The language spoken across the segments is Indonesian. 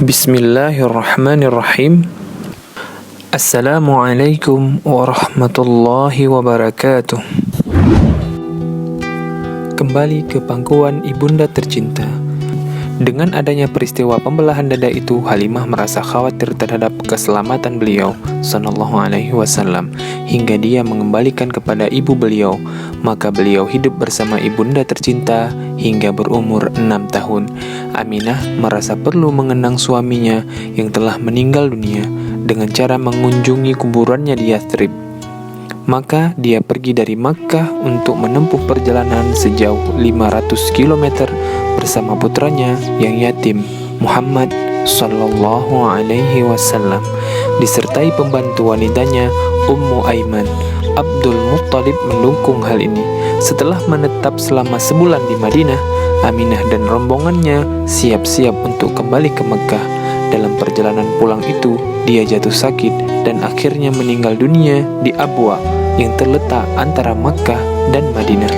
Bismillahirrahmanirrahim. Assalamualaikum warahmatullahi wabarakatuh. Kembali ke pangkuan ibunda tercinta. Dengan adanya peristiwa pembelahan dada itu, Halimah merasa khawatir terhadap keselamatan beliau sallallahu alaihi wasallam hingga dia mengembalikan kepada ibu beliau. Maka beliau hidup bersama ibunda tercinta hingga berumur 6 tahun. Aminah merasa perlu mengenang suaminya yang telah meninggal dunia dengan cara mengunjungi kuburannya di Yathrib. Maka dia pergi dari Makkah untuk menempuh perjalanan sejauh 500 km bersama putranya yang yatim, Muhammad sallallahu alaihi wasallam, disertai pembantu wanitanya Ummu Aiman. Abdul Muttalib mendukung hal ini. Setelah menetap selama sebulan di Madinah, Aminah dan rombongannya siap-siap untuk kembali ke Mekah. Dalam perjalanan pulang itu, dia jatuh sakit dan akhirnya meninggal dunia di Abwa yang terletak antara Makkah dan Madinah.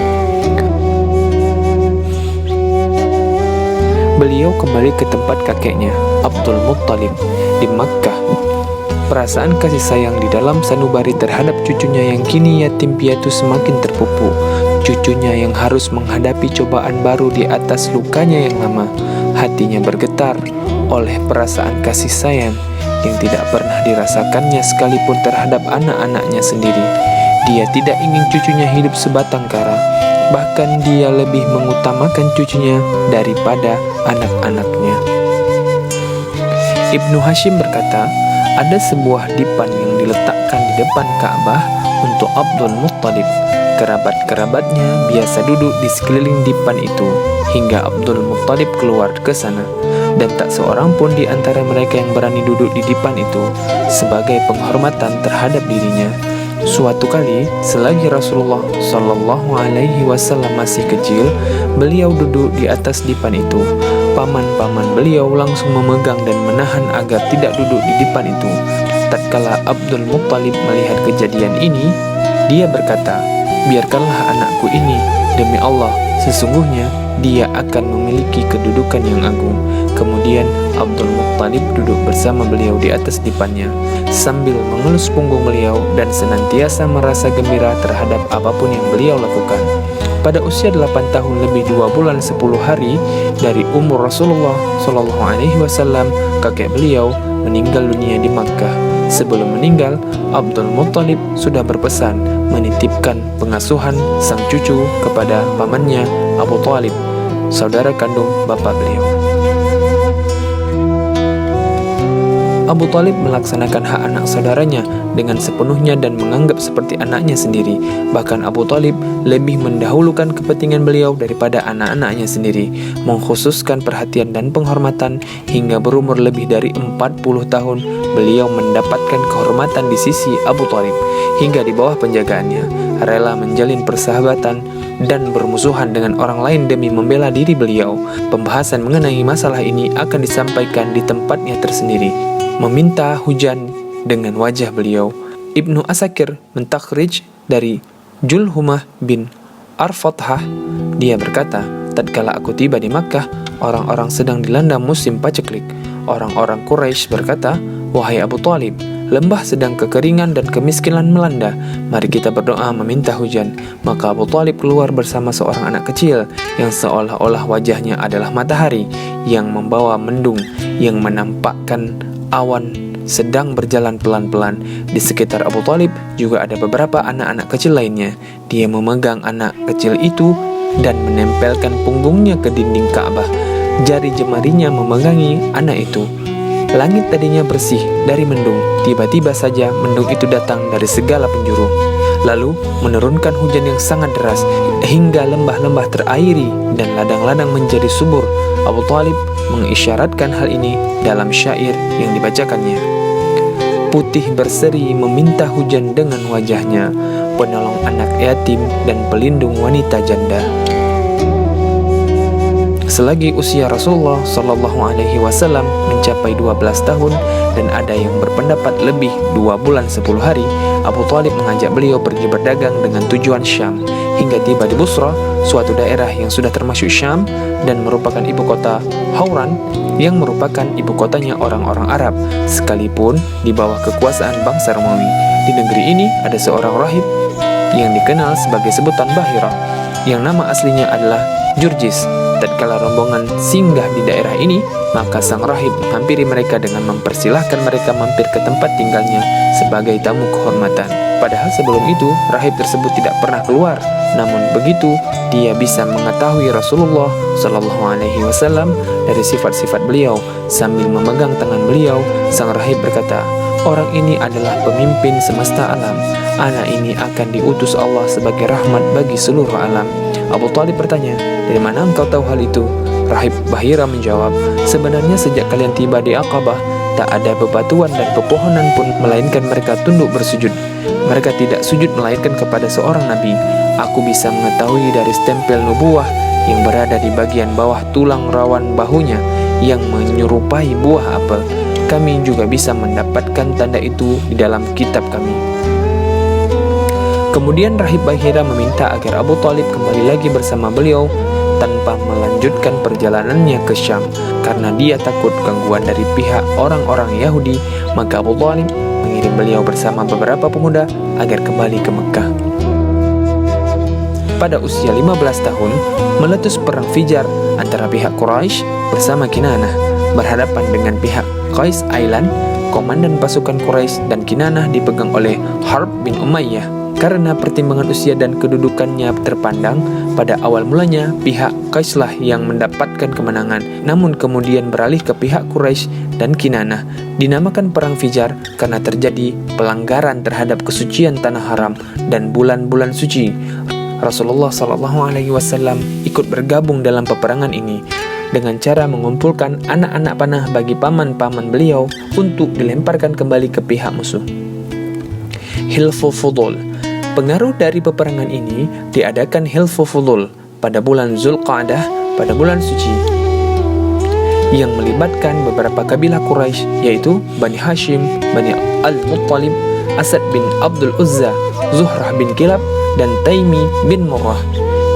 Beliau kembali ke tempat kakeknya, Abdul Muttalib, di Makkah. Perasaan kasih sayang di dalam sanubari terhadap cucunya yang kini yatim piatu semakin terpupuk. Cucunya yang harus menghadapi cobaan baru di atas lukanya yang lama. Hatinya bergetar oleh perasaan kasih sayang yang tidak pernah dirasakannya sekalipun terhadap anak-anaknya sendiri. Dia tidak ingin cucunya hidup sebatang kara. Bahkan dia lebih mengutamakan cucunya daripada anak-anaknya. Ibnu Hashim berkata, ada sebuah dipan yang diletakkan di depan Ka'bah untuk Abdul Muttalib. Kerabat-kerabatnya biasa duduk di sekeliling dipan itu hingga Abdul Muttalib keluar ke sana, dan tak seorang pun di antara mereka yang berani duduk di dipan itu sebagai penghormatan terhadap dirinya. Suatu kali, selagi Rasulullah sallallahu alaihi wasallam masih kecil, beliau duduk di atas dipan itu. Paman-paman beliau langsung memegang dan menahan agar tidak duduk di dipan itu. Tatkala Abdul Muttalib melihat kejadian ini, dia berkata, biarkanlah anakku ini, demi Allah, sesungguhnya dia akan memiliki kedudukan yang agung. Kemudian Abdul Muttalib duduk bersama beliau di atas dipannya sambil mengelus punggung beliau dan senantiasa merasa gembira terhadap apapun yang beliau lakukan. Pada usia 8 tahun lebih 2 bulan 10 hari dari umur Rasulullah sallallahu alaihi wasallam, kakek beliau meninggal dunia di Makkah. Sebelum meninggal, Abdul Muttalib sudah berpesan menitipkan pengasuhan sang cucu kepada pamannya Abu Thalib, saudara kandung bapak beliau. Abu Thalib melaksanakan hak anak saudaranya dengan sepenuhnya dan menganggap seperti anaknya sendiri. Bahkan Abu Thalib lebih mendahulukan kepentingan beliau daripada anak-anaknya sendiri, mengkhususkan perhatian dan penghormatan. Hingga berumur lebih dari 40 tahun, beliau mendapatkan kehormatan di sisi Abu Thalib. Hingga di bawah penjagaannya, rela menjalin persahabatan dan bermusuhan dengan orang lain demi membela diri beliau. Pembahasan mengenai masalah ini akan disampaikan di tempatnya tersendiri. Meminta hujan dengan wajah beliau. Ibnu Asakir mentakhrij dari Julhumah bin Arfathah. Dia berkata, tatkala aku tiba di Makkah, orang-orang sedang dilanda musim paceklik. Orang-orang Quraisy berkata, wahai Abu Thalib, lembah sedang kekeringan dan kemiskinan melanda. Mari kita berdoa meminta hujan. Maka Abu Thalib keluar bersama seorang anak kecil yang seolah-olah wajahnya adalah matahari yang membawa mendung yang menampakkan awan sedang berjalan pelan-pelan. Di sekitar Abu Thalib juga ada beberapa anak-anak kecil lainnya. Dia memegang anak kecil itu dan menempelkan punggungnya ke dinding Ka'bah. Jari jemarinya memegangi anak itu. Langit tadinya bersih dari mendung. Tiba-tiba saja mendung itu datang dari segala penjuru, lalu menurunkan hujan yang sangat deras hingga lembah-lembah terairi dan ladang-ladang menjadi subur. Abu Thalib mengisyaratkan hal ini dalam syair yang dibacakannya. Putih berseri meminta hujan dengan wajahnya, penolong anak yatim dan pelindung wanita janda. Selagi usia Rasulullah sallallahu alaihi wasallam mencapai 12 tahun dan ada yang berpendapat lebih 2 bulan 10 hari, Abu Thalib mengajak beliau pergi berdagang dengan tujuan Syam. hingga tiba di Busra, suatu daerah yang sudah termasuk Syam dan merupakan ibu kota Hauran yang merupakan ibu kotanya orang-orang Arab, sekalipun di bawah kekuasaan bangsa Romawi. Di negeri ini ada seorang rahib yang dikenal sebagai sebutan Bahira, yang nama aslinya adalah Jurjis. Tatkala rombongan singgah di daerah ini, maka sang rahib menghampiri mereka dengan mempersilahkan mereka mampir ke tempat tinggalnya sebagai tamu kehormatan. Padahal sebelum itu, rahib tersebut tidak pernah keluar. Namun begitu, dia bisa mengetahui Rasulullah Shallallahu Alaihi Wasallam dari sifat-sifat beliau. Sambil memegang tangan beliau, sang rahib berkata, "Orang ini adalah pemimpin semesta alam. Anak ini akan diutus Allah sebagai rahmat bagi seluruh alam." Abu Talib bertanya, "Dari mana engkau tahu hal itu?" Rahib Bahira menjawab, "Sebenarnya sejak kalian tiba di Aqabah, tak ada bebatuan dan pepohonan pun, melainkan mereka tunduk bersujud. Mereka tidak sujud melainkan kepada seorang nabi. Aku bisa mengetahui dari stempel nubuah yang berada di bagian bawah tulang rawan bahunya yang menyerupai buah apel. Kami juga bisa mendapatkan tanda itu di dalam kitab kami." Kemudian Rahib Bahira meminta agar Abu Talib kembali lagi bersama beliau tanpa melanjutkan perjalanannya ke Syam. Karena dia takut gangguan dari pihak orang-orang Yahudi, maka Abu Talib mengirim beliau bersama beberapa pemuda agar kembali ke Mekah. Pada usia 15 tahun, meletus perang Fijar antara pihak Quraisy bersama Kinanah berhadapan dengan pihak Qais Ailan. Komandan pasukan Quraisy dan Kinanah dipegang oleh Harb bin Umayyah. Karena pertimbangan usia dan kedudukannya terpandang, pada awal mulanya pihak Qaislah yang mendapatkan kemenangan, namun kemudian beralih ke pihak Quraisy dan Kinanah. Dinamakan Perang Fijar karena terjadi pelanggaran terhadap kesucian tanah haram dan bulan-bulan suci. Rasulullah SAW ikut bergabung dalam peperangan ini dengan cara mengumpulkan anak-anak panah bagi paman-paman beliau untuk dilemparkan kembali ke pihak musuh. Hilful Fudul. Pengaruh dari peperangan ini diadakan Hilful Fudul pada bulan Zulqa'dah, pada bulan suci, yang melibatkan beberapa kabilah Quraisy, yaitu Bani Hashim, Bani Al-Muttalib, Asad bin Abdul Uzza, Zuhrah bin Kilab, dan Taimi bin Murrah.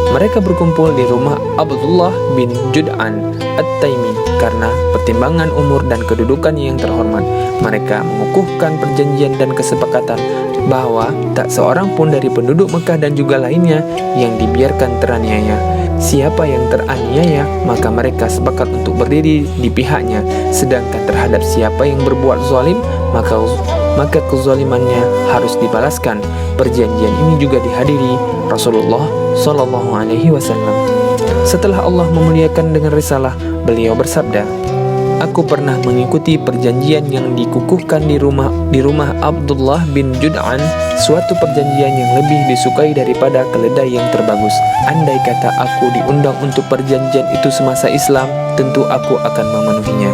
Mereka berkumpul di rumah Abdullah bin Jud'an At-Taimi karena pertimbangan umur dan kedudukannya yang terhormat. Mereka mengukuhkan perjanjian dan kesepakatan bahwa tak seorang pun dari penduduk Mekah dan juga lainnya yang dibiarkan teraniaya. Siapa yang teraniaya, maka mereka sepakat untuk berdiri di pihaknya. Sedangkan terhadap siapa yang berbuat zalim, maka kezalimannya harus dibalaskan. Perjanjian ini juga dihadiri Rasulullah Shallallahu Alaihi Wasallam. Setelah Allah memuliakan dengan risalah, beliau bersabda, "Aku pernah mengikuti perjanjian yang dikukuhkan di rumah Abdullah bin Jud'an, suatu perjanjian yang lebih disukai daripada keledai yang terbagus. Andai kata aku diundang untuk perjanjian itu semasa Islam, tentu aku akan memenuhinya."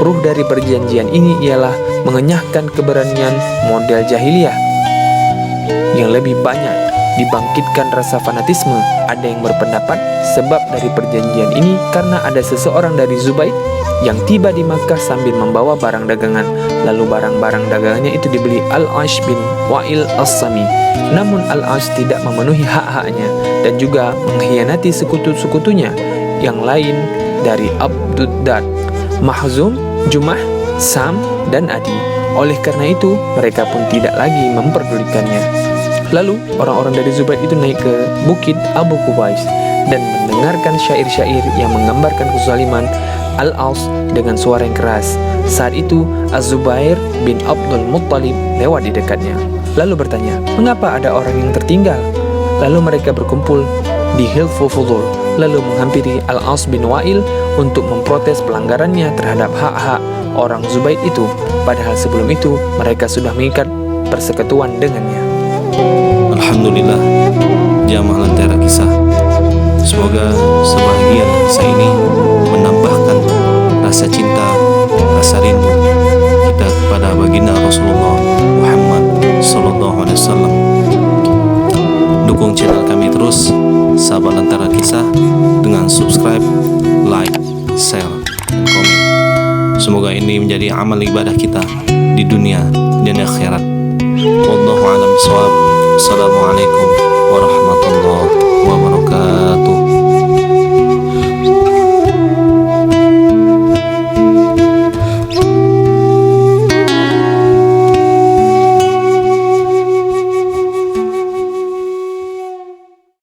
Ruh dari perjanjian ini ialah mengenyahkan keberanian model jahiliyah yang lebih banyak dibangkitkan rasa fanatisme. Ada yang berpendapat sebab dari perjanjian ini karena ada seseorang dari Zubaid yang tiba di Makkah sambil membawa barang dagangan, lalu barang-barang dagangannya itu dibeli Al-Ash bin Wa'il As-Sami. Namun Al-Ash tidak memenuhi hak-haknya dan juga mengkhianati sekutu-sekutunya yang lain dari Abduddad, Mahzum, Jumah, Sam, dan Adi. Oleh karena itu, mereka pun tidak lagi memperdulikannya. Lalu, orang-orang dari Zubaid itu naik ke bukit Abu Qubais dan mendengarkan syair-syair yang menggambarkan kezaliman Al-Aus dengan suara yang keras. Saat itu, Az-Zubair bin Abdul Muttalib lewat di dekatnya, lalu bertanya, "Mengapa ada orang yang tertinggal?" Lalu mereka berkumpul di Hilful Fudul, lalu menghampiri Al-Aus bin Wa'il untuk memprotes pelanggarannya terhadap hak-hak orang Zubaid itu. Padahal sebelum itu, mereka sudah mengikat persekutuan dengannya. Alhamdulillah, jamaah Lentera Kisah. Semoga sebahagian kisah ini menambahkan rasa cinta, rasa rindu kita kepada baginda Rasulullah Muhammad SAW. Dukung channel kami terus, Sahabat Lentera Kisah, dengan subscribe, like, share, dan komen. Semoga ini menjadi amal ibadah kita di dunia dan akhirat. Wallahu a'lam bishawab. Assalamualaikum warahmatullahi wabarakatuh.